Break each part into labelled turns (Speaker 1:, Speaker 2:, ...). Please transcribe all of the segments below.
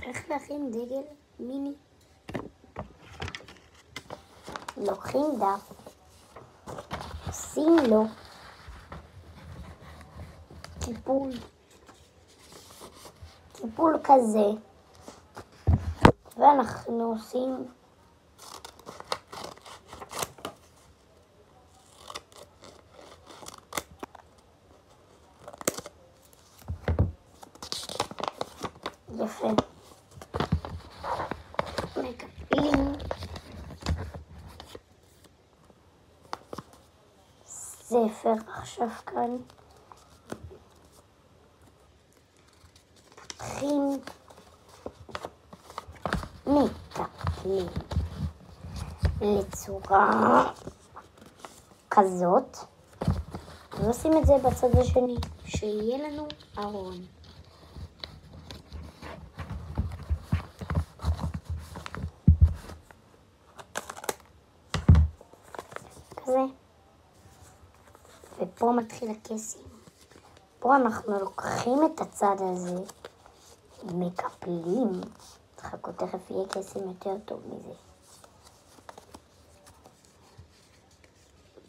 Speaker 1: איך להכין דגל מיני? לוקחים דף, עושים לו קיפול כזה, ואנחנו עושים יפה. מקפלים ספר עכשיו כאן. פותחים, מקפלים לצורה כזאת, ועושים את זה בצד השני, שיהיה לנו ארון. כזה. ופה מתחיל הקסם. פה אנחנו לוקחים את הצד הזה, מקפלים. תחכו, תכף יהיה קסם יותר טוב מזה.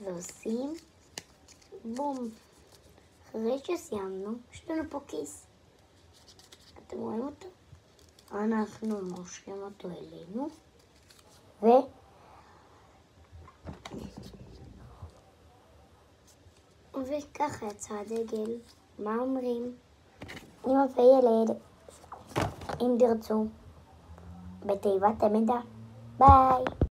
Speaker 1: ועושים בום. אחרי שסיימנו, יש לנו פה כיס. אתם רואים אותו? אנחנו מושכים אותו אלינו, וככה יצא הדגל. מה אומרים? אמא וילד, אם תרצו, בתיבת המידע. ביי.